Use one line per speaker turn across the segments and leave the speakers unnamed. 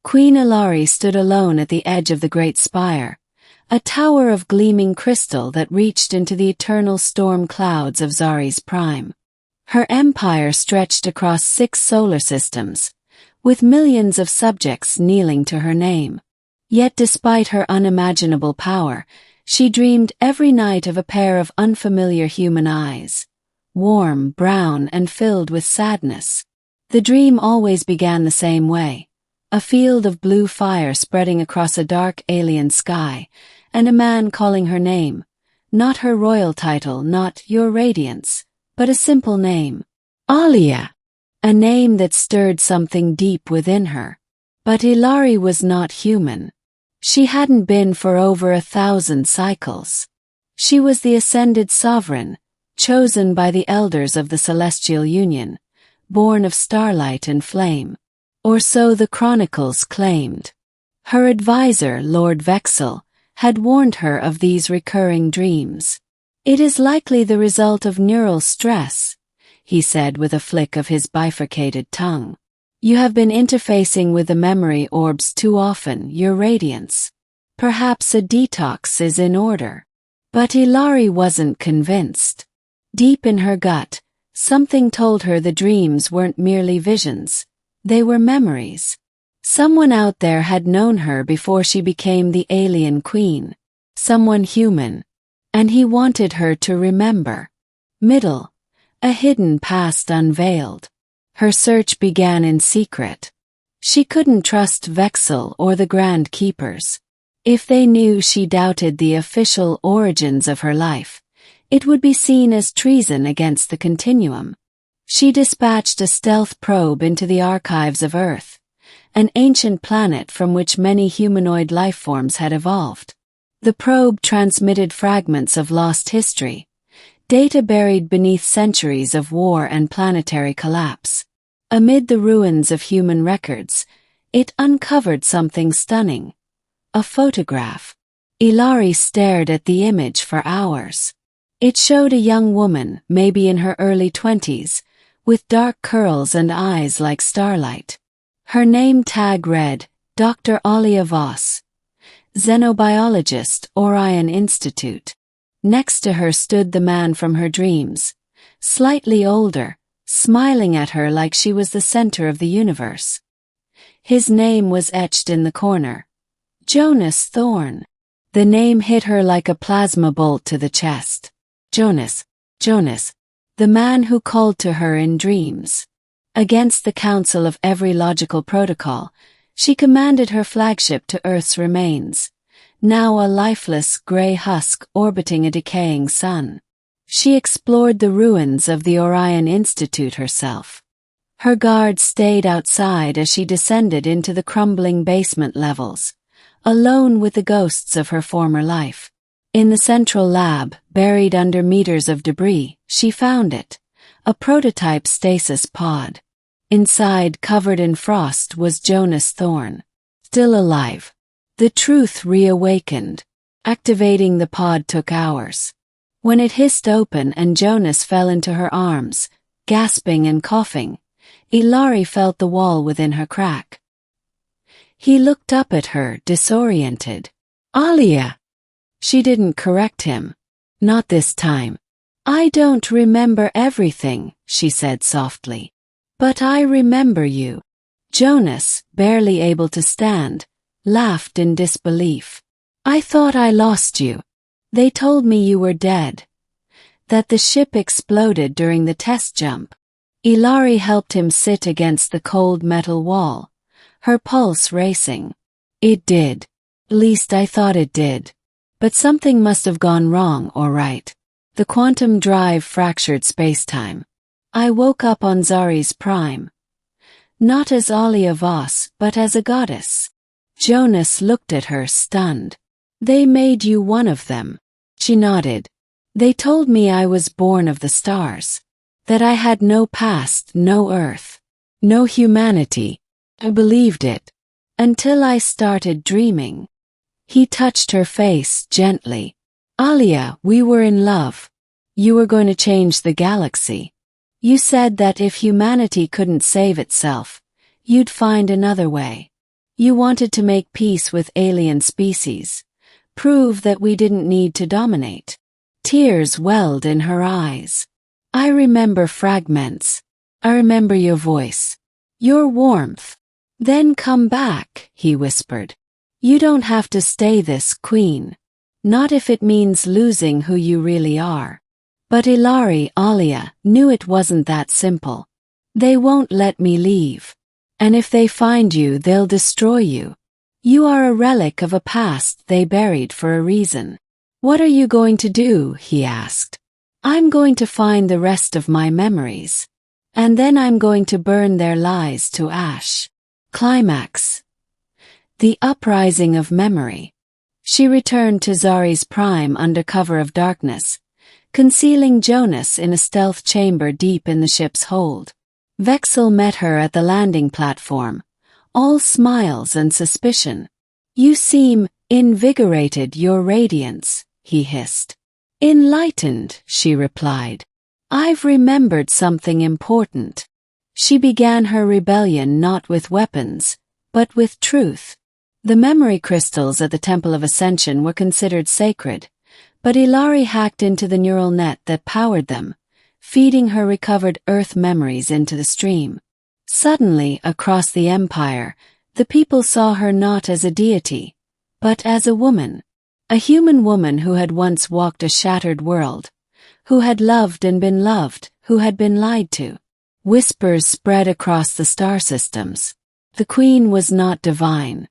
Queen Ilari stood alone at the edge of the great spire, a tower of gleaming crystal that reached into the eternal storm clouds of Zari's prime. Her empire stretched across 6 solar systems, with millions of subjects kneeling to her name. Yet despite her unimaginable power, she dreamed every night of a pair of unfamiliar human eyes, warm, brown, and filled with sadness. The dream always began the same way, a field of blue fire spreading across a dark alien sky, and a man calling her name, not her royal title, not Your Radiance, but a simple name, Alia, a name that stirred something deep within her. But Ilari was not human. She hadn't been for over 1,000 cycles. She was the ascended sovereign, chosen by the elders of the Celestial Union, born of starlight and flame. Or so the chronicles claimed. Her advisor, Lord Vexel, had warned her of these recurring dreams. It is likely the result of neural stress, he said with a flick of his bifurcated tongue. You have been interfacing with the memory orbs too often, Your Radiance. Perhaps a detox is in order. But Ilari wasn't convinced. Deep in her gut, something told her the dreams weren't merely visions. They were memories. Someone out there had known her before she became the alien queen. Someone human. And he wanted her to remember. Middle. A hidden past unveiled. Her search began in secret. She couldn't trust Vexel or the Grand Keepers. If they knew she doubted the official origins of her life, it would be seen as treason against the continuum. She dispatched a stealth probe into the archives of Earth, an ancient planet from which many humanoid lifeforms had evolved. The probe transmitted fragments of lost history, data buried beneath centuries of war and planetary collapse. Amid the ruins of human records, it uncovered something stunning. A photograph. Ilari stared at the image for hours. It showed a young woman, maybe in her early 20s, with dark curls and eyes like starlight. Her name tag read, Dr. Alia Voss, Xenobiologist, Orion Institute. Next to her stood the man from her dreams, slightly older, smiling at her like she was the center of the universe. His name was etched in the corner. Jonas Thorne. The name hit her like a plasma bolt to the chest. Jonas. The man who called to her in dreams. Against the counsel of every logical protocol, she commanded her flagship to Earth's remains, now a lifeless gray husk orbiting a decaying sun. She explored the ruins of the Orion Institute herself. Her guards stayed outside as she descended into the crumbling basement levels, alone with the ghosts of her former life. In the central lab, buried under meters of debris, she found it, a prototype stasis pod. Inside, covered in frost, was Jonas Thorne, still alive. The truth reawakened. Activating the pod took hours. When it hissed open and Jonas fell into her arms, gasping and coughing, Ilari felt the wall within her crack. He looked up at her, disoriented. Alia! She didn't correct him. Not this time. I don't remember everything, she said softly. But I remember you. Jonas, barely able to stand, laughed in disbelief. I thought I lost you. They told me you were dead. That the ship exploded during the test jump. Ilari helped him sit against the cold metal wall, her pulse racing. It did. At least I thought it did. But something must have gone wrong or right. The quantum drive fractured spacetime. I woke up on Zari's prime. Not as Alia Voss, but as a goddess. Jonas looked at her, stunned. They made you one of them. She nodded. They told me I was born of the stars. That I had no past, no earth, no humanity. I believed it. Until I started dreaming. He touched her face gently. Alia, we were in love. You were going to change the galaxy. You said that if humanity couldn't save itself, you'd find another way. You wanted to make peace with alien species, prove that we didn't need to dominate. Tears welled in her eyes. I remember fragments. I remember your voice. Your warmth. Then come back, he whispered. You don't have to stay this, Queen. Not if it means losing who you really are. But Ilari Alia knew it wasn't that simple. They won't let me leave. And if they find you, they'll destroy you. You are a relic of a past they buried for a reason. What are you going to do? He asked. I'm going to find the rest of my memories. And then I'm going to burn their lies to ash. Climax. The uprising of memory. She returned to Zari's prime under cover of darkness, concealing Jonas in a stealth chamber deep in the ship's hold. Vexel met her at the landing platform, all smiles and suspicion. You seem invigorated, your radiance, he hissed. Enlightened, she replied. I've remembered something important. She began her rebellion not with weapons, but with truth. The memory crystals at the Temple of Ascension were considered sacred, but Ilari hacked into the neural net that powered them, feeding her recovered Earth memories into the stream. Suddenly, across the Empire, the people saw her not as a deity, but as a woman. A human woman who had once walked a shattered world, who had loved and been loved, who had been lied to. Whispers spread across the star systems. The Queen was not divine.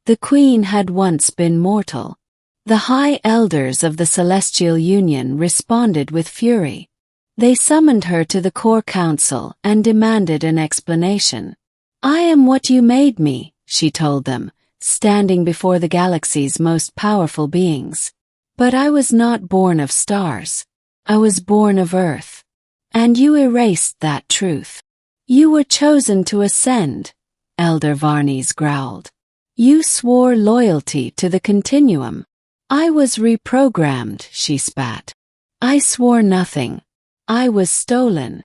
The Queen had once been mortal. The High Elders of the Celestial Union responded with fury. They summoned her to the Core Council and demanded an explanation. I am what you made me, she told them, standing before the galaxy's most powerful beings. But I was not born of stars. I was born of Earth. And you erased that truth. You were chosen to ascend, Elder Varnes growled. You swore loyalty to the continuum. I was reprogrammed, she spat. I swore nothing. I was stolen.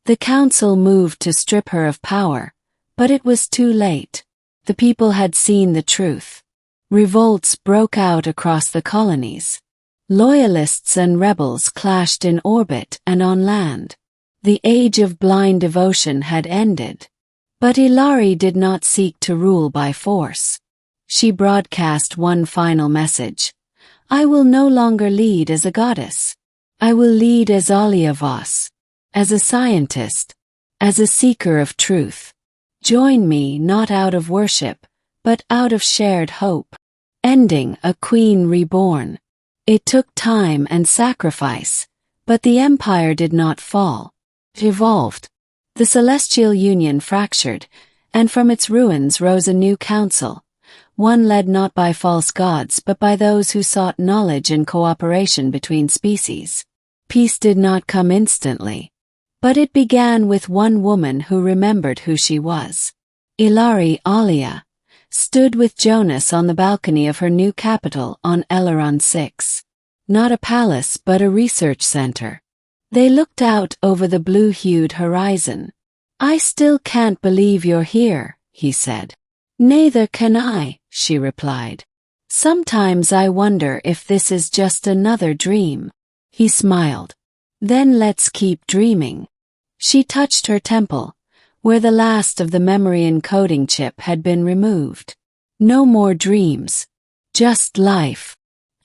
The council moved to strip her of power, but it was too late. The people had seen the truth. Revolts broke out across the colonies. Loyalists and rebels clashed in orbit and on land. The age of blind devotion had ended. But Ilari did not seek to rule by force. She broadcast one final message. I will no longer lead as a goddess. I will lead as Alia Vos, as a scientist, as a seeker of truth. Join me not out of worship, but out of shared hope. Ending a queen reborn. It took time and sacrifice, but the empire did not fall. It evolved. The Celestial Union fractured, and from its ruins rose a new council, one led not by false gods but by those who sought knowledge and cooperation between species. Peace did not come instantly, but it began with one woman who remembered who she was. Ilari Alia stood with Jonas on the balcony of her new capital on Eleron 6. Not a palace but a research center. They looked out over the blue-hued horizon. I still can't believe you're here, he said. Neither can I, she replied. Sometimes I wonder if this is just another dream. He smiled. Then let's keep dreaming. She touched her temple, where the last of the memory encoding chip had been removed. No more dreams. Just life.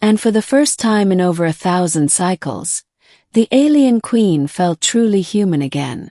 And for the first time in over 1,000 cycles, the alien queen felt truly human again.